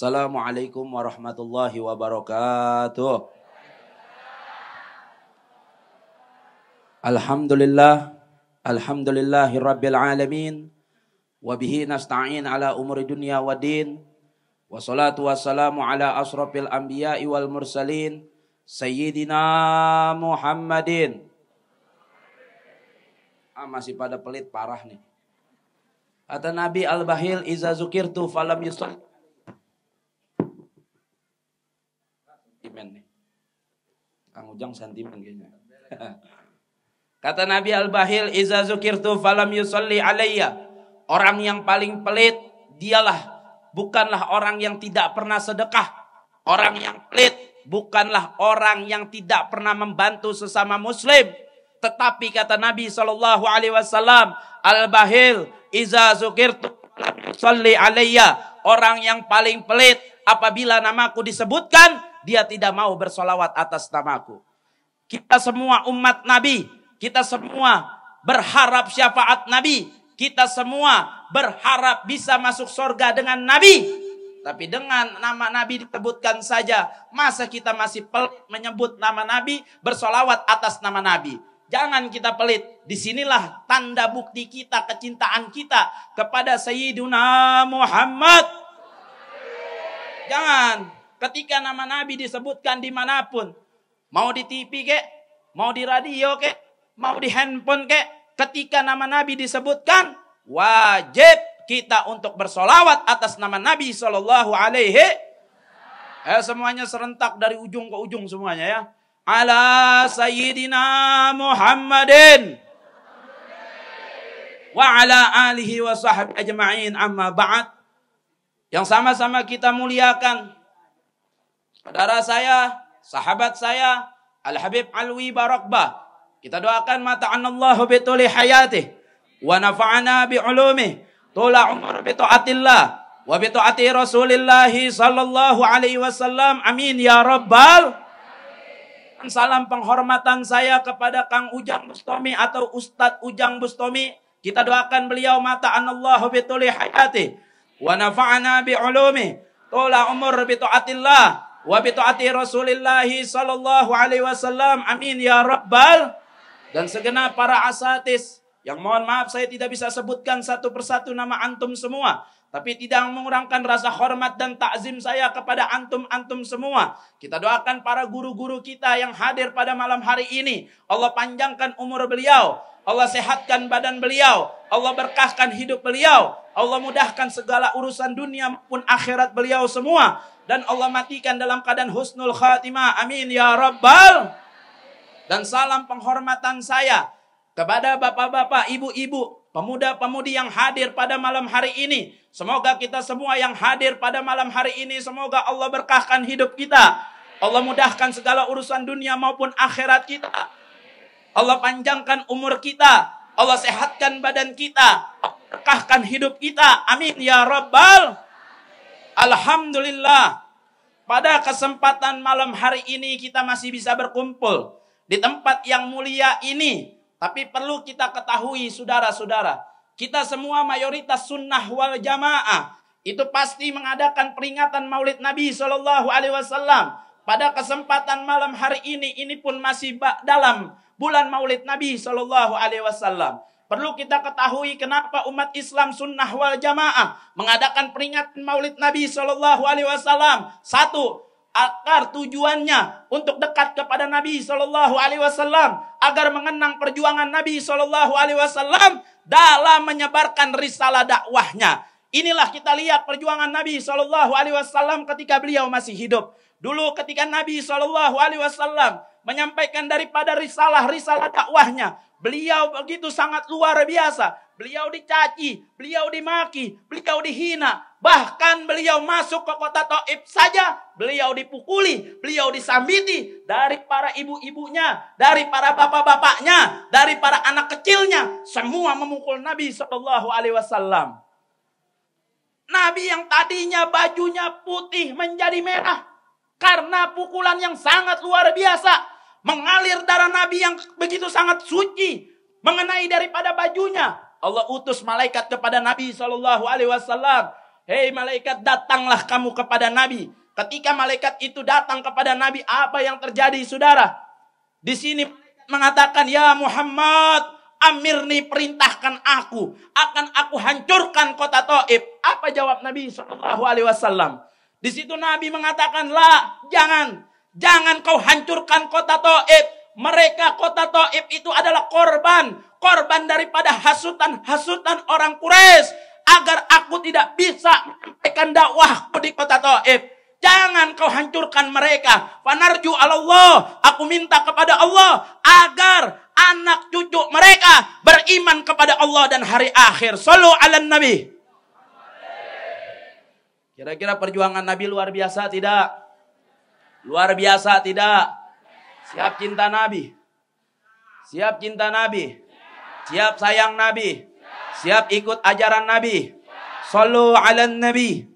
Assalamualaikum warahmatullahi wabarakatuh. Alhamdulillahi rabbil alamin. Wabihi nasta'in ala umuri dunya wa din. Wassalatu wassalamu ala asrafil anbiya'i wal mursalin. Sayyidina Muhammadin. Masih pada pelit parah nih. Kata Nabi al-bahil iza zukirtu falam yusalli. Sentimen nih. Kang Ujang sentimen kayaknya. Kata Nabi al-bahil iza zukirtu falam yusalli alayya. Orang yang paling pelit dialah bukanlah orang yang tidak pernah sedekah. Orang yang pelit bukanlah orang yang tidak pernah membantu sesama muslim. Tetapi kata Nabi SAW, al-bahil iza zukirtu falam yusalli alayya. Orang yang paling pelit apabila namaku disebutkan, dia tidak mau bersolawat atas namaku. Kita semua umat Nabi, kita semua berharap syafaat Nabi, kita semua berharap bisa masuk surga dengan Nabi. Tapi dengan nama Nabi disebutkan saja, masa kita masih pelit menyebut nama Nabi, bersolawat atas nama Nabi? Jangan kita pelit. Disinilah tanda bukti kita, kecintaan kita kepada Sayyiduna Muhammad. Jangan. Ketika nama Nabi disebutkan dimanapun, mau di TV kek, mau di radio kek, mau di handphone kek, ketika nama Nabi disebutkan, wajib kita untuk bersolawat atas nama Nabi Sallallahu Alaihi. Semuanya serentak dari ujung ke ujung semuanya ya. Ala Sayyidina Muhammadin wa ala alihi wa sahbihi ajma'in, amma ba'd. Yang sama-sama kita muliakan saudara saya, sahabat saya, Al-Habib Alwi Barakbah. Kita doakan mata'anallahu bituli hayatih wa nafa'ana bi'ulumih, tula umur bita'atillah wa bita'ati Rasulillahi sallallahu alaihi wasallam. Amin ya rabbal. Salam penghormatan saya kepada Kang Ujang Bustami atau Ustadz Ujang Bustami. Kita doakan beliau mata'anallahu bituli hayatih wa nafa'ana bi'ulumih, tula umur bita'atillah wa bitaati Rasulillahi sallallahu alaihi wasallam. Amin ya rabbal. Dan segenap para asatis yang mohon maaf saya tidak bisa sebutkan satu persatu nama antum semua, tapi tidak mengurangkan rasa hormat dan takzim saya kepada antum-antum semua. Kita doakan para guru-guru kita yang hadir pada malam hari ini. Allah panjangkan umur beliau, Allah sehatkan badan beliau, Allah berkahkan hidup beliau, Allah mudahkan segala urusan dunia maupun akhirat beliau semua, dan Allah matikan dalam keadaan husnul khatimah. Amin ya rabbal. Dan salam penghormatan saya kepada bapak-bapak, ibu-ibu, pemuda-pemudi yang hadir pada malam hari ini. Semoga kita semua yang hadir pada malam hari ini, semoga Allah berkahkan hidup kita, Allah mudahkan segala urusan dunia maupun akhirat kita, Allah panjangkan umur kita, Allah sehatkan badan kita, berkahkan hidup kita. Amin ya rabbal. Alhamdulillah, pada kesempatan malam hari ini kita masih bisa berkumpul di tempat yang mulia ini. Tapi perlu kita ketahui saudara-saudara, kita semua mayoritas sunnah wal jamaah itu pasti mengadakan peringatan maulid Nabi Sallallahu Alaihi Wasallam. Pada kesempatan malam hari ini pun masih dalam bulan maulid Nabi Sallallahu Alaihi Wasallam. Perlu kita ketahui kenapa umat Islam sunnah wal jamaah mengadakan peringatan maulid Nabi Sallallahu Alaihi Wasallam. Satu, agar tujuannya untuk dekat kepada Nabi Sallallahu Alaihi Wasallam, agar mengenang perjuangan Nabi Sallallahu Alaihi Wasallam dalam menyebarkan risalah dakwahnya. Inilah kita lihat perjuangan Nabi Sallallahu Alaihi Wasallam ketika beliau masih hidup. Dulu ketika Nabi Sallallahu Alaihi Wasallam menyampaikan daripada risalah dakwahnya, beliau begitu sangat luar biasa. Beliau dicaci, beliau dimaki, beliau dihina. Bahkan beliau masuk ke kota Taif saja, beliau dipukuli, beliau disambiti dari para ibu-ibunya, dari para bapak-bapaknya, dari para anak kecilnya. Semua memukul Nabi Sallallahu Alaihi Wasallam. Nabi yang tadinya bajunya putih menjadi merah karena pukulan yang sangat luar biasa. Mengalir darah Nabi yang begitu sangat suci mengenai daripada bajunya. Allah utus malaikat kepada Nabi Sallallahu Alaihi Wasallam. Hei malaikat, datanglah kamu kepada Nabi. Ketika malaikat itu datang kepada Nabi, apa yang terjadi, saudara? Di sini mengatakan, ya Muhammad, amirni, perintahkan aku, akan aku hancurkan kota Taif. Apa jawab Nabi SAW? Di situ Nabi mengatakan, lah, jangan kau hancurkan kota Taif. Mereka kota Taif itu adalah korban daripada hasutan orang Quraisy agar aku tidak bisa menyampaikan dakwahku di kota Taif. Jangan kau hancurkan mereka. Fanarju Allah, aku minta kepada Allah agar anak cucu mereka beriman kepada Allah dan hari akhir. Shallu ala Nabi. Kira-kira perjuangan Nabi luar biasa tidak? Luar biasa tidak? Siap cinta Nabi? Siap cinta Nabi? Siap sayang Nabi? Siap ikut ajaran Nabi? Shallu ala Nabi.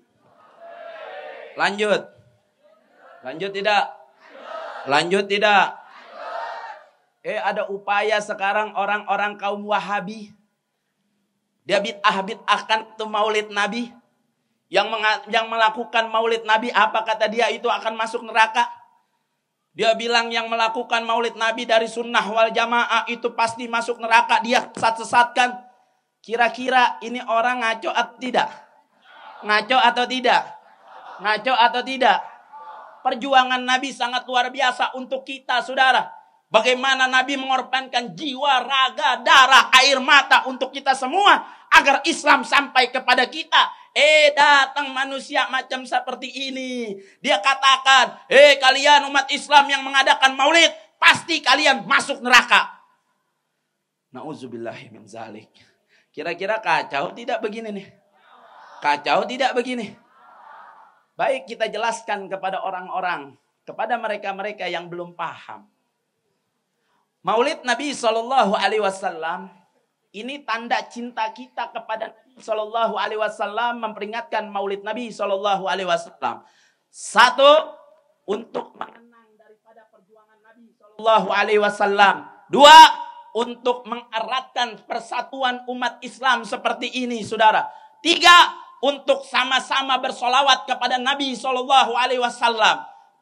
Lanjut. Lanjut tidak? Lanjut tidak? Ada upaya sekarang orang-orang kaum Wahabi. Dia bid'ahkan itu maulid Nabi. Yang melakukan maulid Nabi, apa kata dia, itu akan masuk neraka. Dia bilang yang melakukan maulid Nabi dari sunnah wal jamaah itu pasti masuk neraka. Dia sesatkan. Kira-kira ini orang ngaco atau tidak? Ngaco atau tidak? Ngaco atau tidak? Perjuangan Nabi sangat luar biasa untuk kita, saudara. Bagaimana Nabi mengorbankan jiwa, raga, darah, air mata untuk kita semua agar Islam sampai kepada kita. Datang manusia macam seperti ini. Dia katakan, kalian umat Islam yang mengadakan maulid, pasti kalian masuk neraka. Nauzubillahi min zalik. Kira-kira kacau tidak begini nih? Kacau tidak begini? Baik, kita jelaskan kepada orang-orang, kepada mereka-mereka yang belum paham. Maulid Nabi SAW ini tanda cinta kita kepada Nabi SAW, memperingatkan Maulid Nabi SAW. Satu, untuk mengenang daripada perjuangan Nabi SAW. Dua, untuk mengeratkan persatuan umat Islam seperti ini, saudara. Tiga, untuk sama-sama bersolawat kepada Nabi SAW.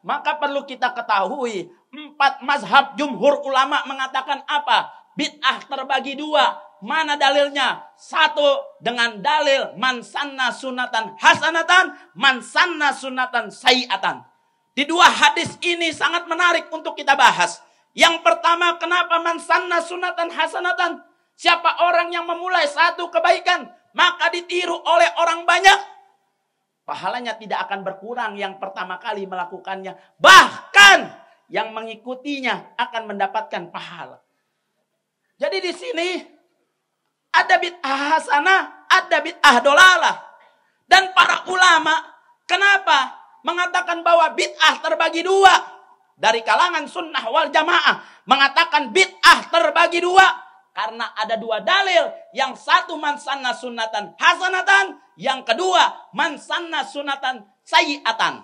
Maka perlu kita ketahui, 4 mazhab jumhur ulama mengatakan apa? Bid'ah terbagi 2. Mana dalilnya? 1 dengan dalil man sanna sunatan hasanatan, man sanna sunatan sayiatan. Di 2 hadis ini sangat menarik untuk kita bahas. Yang pertama, kenapa man sanna sunatan hasanatan? Siapa orang yang memulai satu kebaikan, maka ditiru oleh orang banyak, pahalanya tidak akan berkurang yang pertama kali melakukannya. Bahkan yang mengikutinya akan mendapatkan pahala. Jadi di sini ada bid'ah hasanah, ada bid'ah dolalah. Dan para ulama kenapa mengatakan bahwa bid'ah terbagi 2? Dari kalangan sunnah wal jamaah mengatakan bid'ah terbagi 2. Karena ada 2 dalil. Yang satu man sanna sunatan hasanatan. Yang kedua man sanna sunatan sayiatan.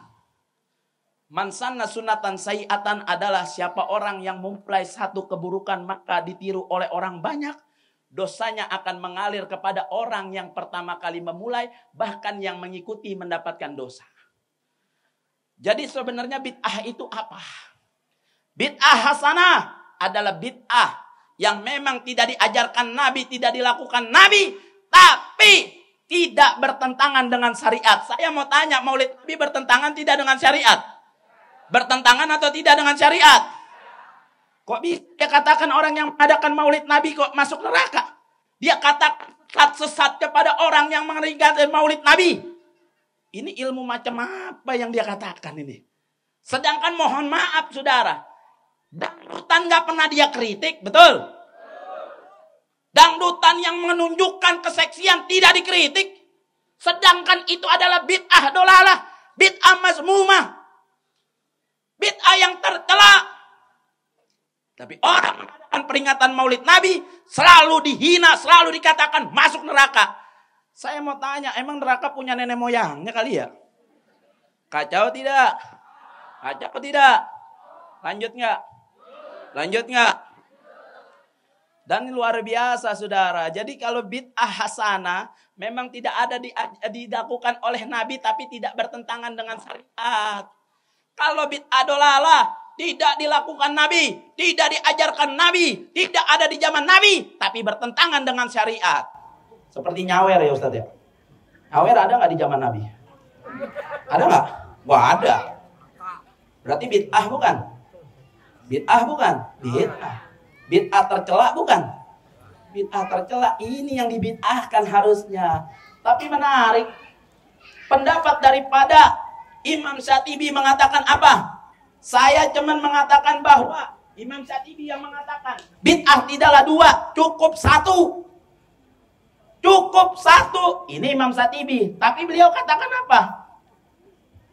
Man sanna sunatan sayiatan adalah siapa orang yang memulai satu keburukan maka ditiru oleh orang banyak. Dosanya akan mengalir kepada orang yang pertama kali memulai. Bahkan yang mengikuti mendapatkan dosa. Jadi sebenarnya bid'ah itu apa? Bid'ah hasanah adalah bid'ah yang memang tidak diajarkan Nabi, tidak dilakukan Nabi, tapi tidak bertentangan dengan syariat. Saya mau tanya, maulid Nabi bertentangan tidak dengan syariat? Bertentangan atau tidak dengan syariat? Kok bisa dia katakan orang yang mengadakan maulid Nabi kok masuk neraka? Dia katakan sesat kepada orang yang mengadakan maulid Nabi. Ini ilmu macam apa yang dia katakan ini? Sedangkan mohon maaf saudara, dangdutan gak pernah dia kritik, betul? Dangdutan yang menunjukkan keseksian tidak dikritik. Sedangkan itu adalah bid'ah dolalah, bid'ah mazmumah, bid'ah yang tercela. Tapi orang mengadakan peringatan maulid Nabi selalu dihina, selalu dikatakan masuk neraka. Saya mau tanya, emang neraka punya nenek moyangnya kali ya? Kacau tidak? Kacau tidak? Lanjut nggak? Lanjut nggak? Dan luar biasa saudara. Jadi kalau bid'ah hasanah memang tidak ada dilakukan oleh Nabi tapi tidak bertentangan dengan syariat. Kalau bid'ah dolalah tidak dilakukan Nabi, tidak diajarkan Nabi, tidak ada di zaman Nabi tapi bertentangan dengan syariat. Seperti nyawer ya Ustaz ya. Nyawer ada nggak di zaman Nabi? Ada nggak? Wah ada. Berarti bid'ah bukan? Bid'ah bukan? Bid'ah. Bid'ah tercela bukan? Bid'ah tercela ini yang dibid'ahkan harusnya. Tapi menarik. Pendapat daripada Imam Syatibi mengatakan apa? Saya cuman mengatakan bahwa Imam Syatibi yang mengatakan bid'ah tidaklah dua, cukup satu. Cukup satu. Ini Imam Syatibi. Tapi beliau katakan apa?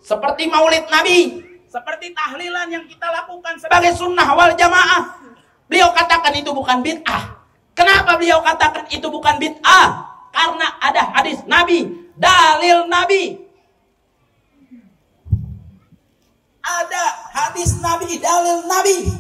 Seperti maulid Nabi. Seperti tahlilan yang kita lakukan sebagai sunnah wal jamaah. Beliau katakan itu bukan bid'ah. Kenapa beliau katakan itu bukan bid'ah? Karena ada hadis Nabi, dalil Nabi. Ada hadis Nabi, dalil Nabi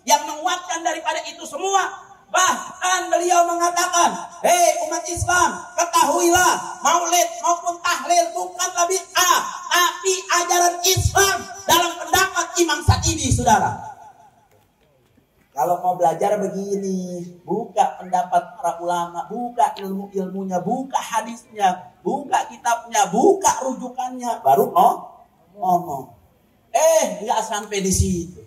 yang menguatkan daripada itu semua. Bahkan beliau mengatakan, hei umat Islam, ketahuilah maulid maupun tahlil bukanlah bid'ah, tapi ajaran Islam dalam pendapat Imam Syatibi, saudara. Kalau mau belajar begini, buka pendapat para ulama, buka ilmu-ilmunya, buka hadisnya, buka kitabnya, buka rujukannya, baru ngomong. Nggak sampai di situ.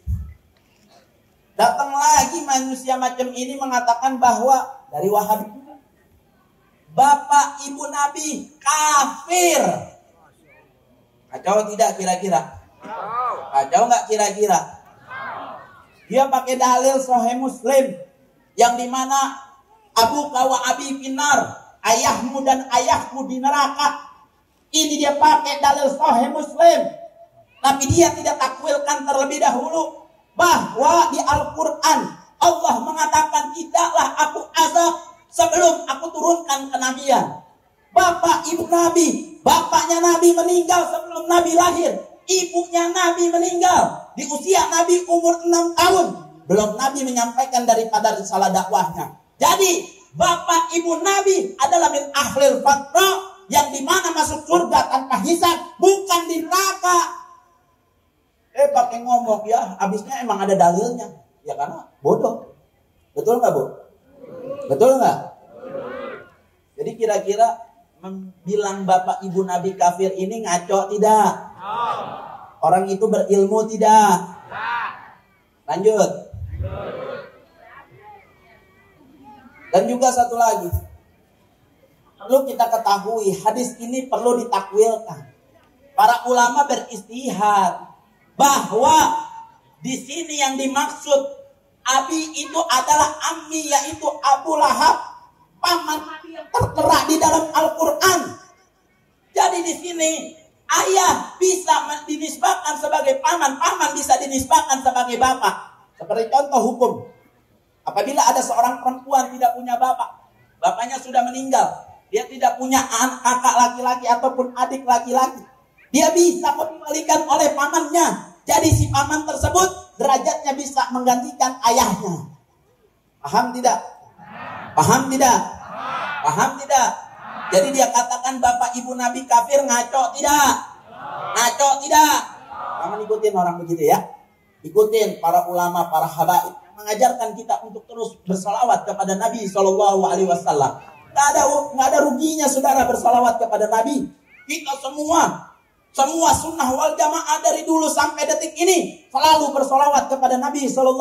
Datang lagi manusia macam ini mengatakan bahwa dari Wahabi, bapak ibu Nabi kafir. Kacau tidak kira-kira? Kacau nggak kira-kira? Dia pakai dalil Sahih Muslim yang dimana Abu Kawa Abi Finar, ayahmu dan ayahku di neraka. Ini dia pakai dalil Sahih Muslim, tapi dia tidak takwilkan terlebih dahulu bahwa di Al-Quran Allah mengatakan tidaklah aku azab sebelum aku turunkan kenabian. Bapak ibu Nabi, bapaknya Nabi meninggal sebelum Nabi lahir. Ibunya Nabi meninggal di usia Nabi umur 6 tahun. Belum Nabi menyampaikan daripada risalah dakwahnya. Jadi bapak ibu Nabi adalah min ahlil fatra, yang dimana masuk surga tanpa hisab, bukan di neraka. Pakai ngomong ya, habisnya emang ada dalilnya. Ya karena bodoh. Betul nggak Bu? Betul nggak? Jadi kira-kira bilang bapak ibu Nabi kafir ini ngaco tidak? Orang itu berilmu tidak? Lanjut. Dan juga satu lagi, perlu kita ketahui, hadis ini perlu ditakwilkan. Para ulama beristihad bahwa di sini yang dimaksud Abi itu adalah Ammi, yaitu Abu Lahab, paman Nabi yang tertera di dalam Al-Quran. Jadi di sini ayah bisa dinisbahkan sebagai paman, paman bisa dinisbahkan sebagai bapak. Seperti contoh hukum, apabila ada seorang perempuan tidak punya bapak, bapaknya sudah meninggal, dia tidak punya kakak laki-laki ataupun adik laki-laki, dia bisa dikembalikan oleh pamannya. Jadi si paman tersebut derajatnya bisa menggantikan ayahnya. Paham tidak? Paham tidak? Paham tidak? Jadi dia katakan bapak ibu Nabi kafir, ngaco tidak? Ngaco tidak? Jangan ikutin orang begitu ya. Ikutin para ulama, para habaib yang mengajarkan kita untuk terus bersalawat kepada Nabi SAW. Nggak ada ruginya saudara bersalawat kepada Nabi. Kita semua sunnah wal jamaah dari dulu sampai detik ini selalu bersalawat kepada Nabi SAW.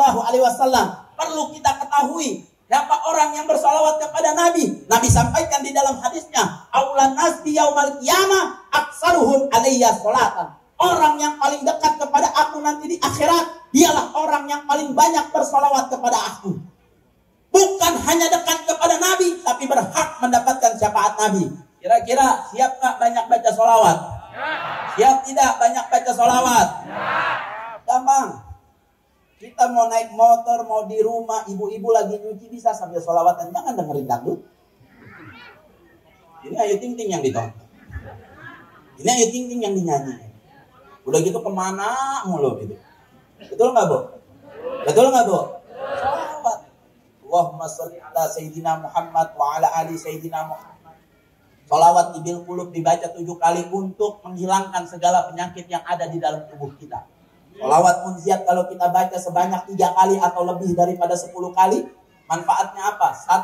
Perlu kita ketahui, siapa orang yang bersalawat kepada Nabi? Nabi sampaikan di dalam hadisnya, aulan nas yaumal qiyamah aksaruhum alayya sholatan. Orang yang paling dekat kepada aku nanti di akhirat, dialah orang yang paling banyak bersalawat kepada aku. Bukan hanya dekat kepada Nabi, tapi berhak mendapatkan syafaat Nabi. Kira-kira siap gak banyak baca sholawat? Siap tidak banyak baca sholawat? Gampang. Kita mau naik motor, mau di rumah, ibu-ibu lagi nyuci bisa sambil sholawatan. Jangan dengerin dangdut. Ini Ayu Ting Ting yang ditonton. Ini Ayu Ting Ting yang dinyanyi. Udah gitu kemana mulu gitu. Betul nggak Bu? Betul nggak Bu? Sholawat. Allahumma sholli ala Sayyidina Muhammad wa ala ali Sayyidina Muhammad. Sholawat ibil qulub dibaca 7 kali untuk menghilangkan segala penyakit yang ada di dalam tubuh kita. Sholawat munziat kalau kita baca sebanyak 3 kali atau lebih daripada 10 kali, manfaatnya apa? 1,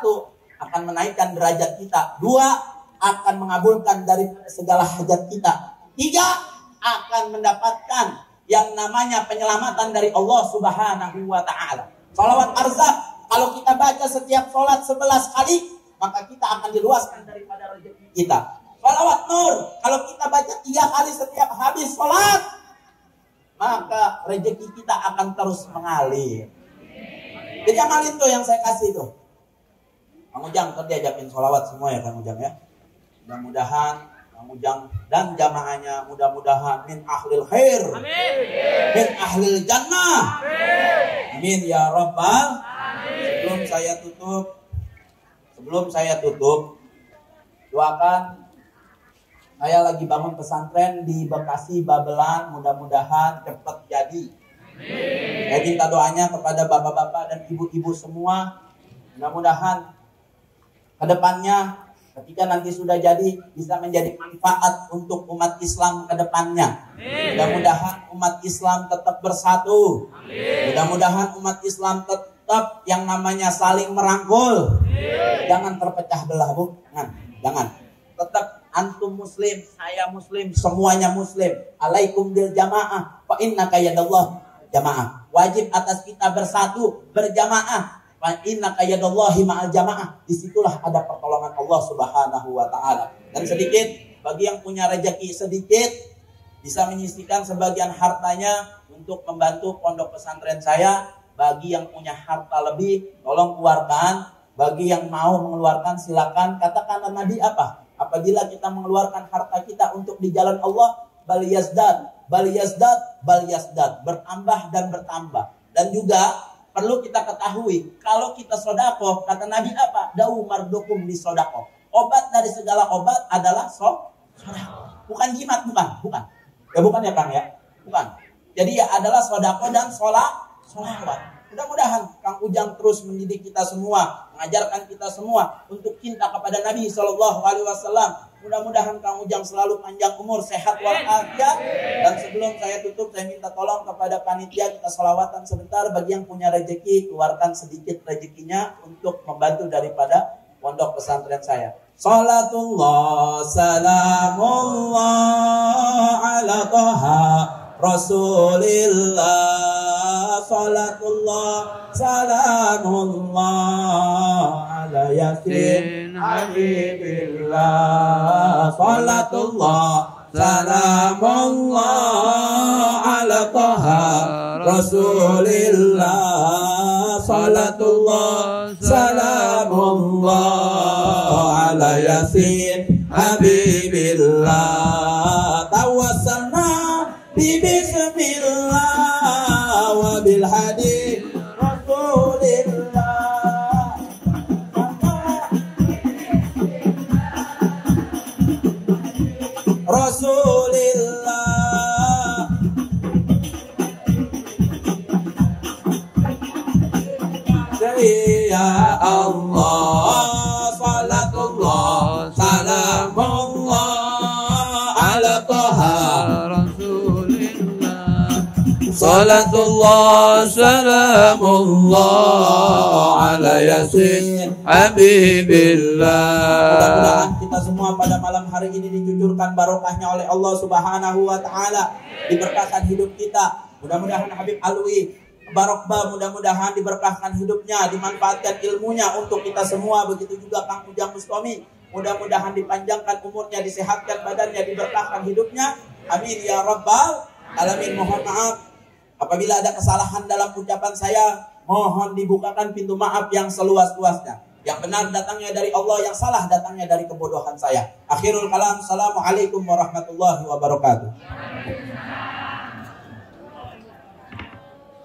akan menaikkan derajat kita. 2, akan mengabulkan dari segala hajat kita. 3, akan mendapatkan yang namanya penyelamatan dari Allah Subhanahu wa Ta'ala. Sholawat arzak, kalau kita baca setiap sholat 11 kali, maka kita akan diluaskan daripada rezeki kita. Sholawat nur, kalau kita baca 3 kali setiap habis sholat, maka rezeki kita akan terus mengalir. Jadi amalin tuh yang saya kasih tuh. Kang Ujang tadi ajakin sholawat semua ya Kang Ujang ya. Mudah-mudahan Kang Ujang dan jamaahnya mudah-mudahan min ahlil khair. Amin. Min ahlil jannah. Amin. Amin ya rabbal. Amin. Sebelum saya tutup, doakan saya lagi bangun pesantren di Bekasi Babelan, mudah-mudahan cepat jadi. Amin. Saya minta doanya kepada bapak-bapak dan ibu-ibu semua, mudah-mudahan kedepannya ketika nanti sudah jadi bisa menjadi manfaat untuk umat Islam ke depannya. Mudah-mudahan umat Islam tetap bersatu. Mudah-mudahan umat Islam tetap yang namanya saling merangkul. Jangan terpecah belah, Bu. Jangan. Tetap antum muslim, saya muslim, semuanya muslim. Alaikum bil jamaah, fa innaka yadallah jamaah. Wajib atas kita bersatu, berjamaah. Inna qayyadallahi ma'al jamaah. Disitulah ada pertolongan Allah Subhanahu wa Ta'ala. Dan sedikit, bagi yang punya rezeki sedikit, bisa menyisihkan sebagian hartanya untuk membantu pondok pesantren saya. Bagi yang punya harta lebih, tolong keluarkan. Bagi yang mau mengeluarkan, silakan. Katakanlah Nabi apa? Apabila kita mengeluarkan harta kita untuk di jalan Allah, bal yazdad, bertambah dan bertambah. Dan juga perlu kita ketahui, kalau kita sodako, kata Nabi apa? Da'u mardukum di sodako. Obat dari segala obat adalah sodako. Bukan jimat, bukan. Ya bukan ya Kang ya? Bukan. Jadi ya adalah sodako dan sholawat. Mudah-mudahan Kang Ujang terus mendidik kita semua, mengajarkan kita semua untuk cinta kepada Nabi SAW. Mudah-mudahan Kang Ujang selalu panjang umur, sehat walafiat. Dan sebelum saya tutup, saya minta tolong kepada panitia kita sholawatan sebentar. Bagi yang punya rezeki, keluarkan sedikit rezekinya untuk membantu daripada pondok pesantren saya. Salatullah, salamullah ala Taha Rasulillah. Salatullah, salamullah ala Yasin Habibillah. Salatullah, salamullah ala Taha Rasulillah. Salatullah, salamullah ala Yasin Habibillah. Tawassalna bi bismillah wa bil hadi Rasulillah. Rasulillah. Ya Allah, salatullah, salamullah ala Taha Rasulillah. Salatullah, salamullah ala Yasin Habibillah. Mudah-mudahan kita semua pada malam hari ini dicucurkan barokahnya oleh Allah Subhanahu wa Ta'ala, diberkahkan hidup kita. Mudah-mudahan Habib Alwi Barokbah, mudah-mudahan diberkahkan hidupnya, dimanfaatkan ilmunya untuk kita semua. Begitu juga Kang Ujang Mustomi, mudah-mudahan dipanjangkan umurnya, disehatkan badannya, diberkahkan hidupnya. Amin ya rabbal alamin. Mohon maaf apabila ada kesalahan dalam ucapan saya, mohon dibukakan pintu maaf yang seluas-luasnya. Yang benar datangnya dari Allah, yang salah datangnya dari kebodohan saya. Akhirul kalam, assalamualaikum warahmatullahi wabarakatuh.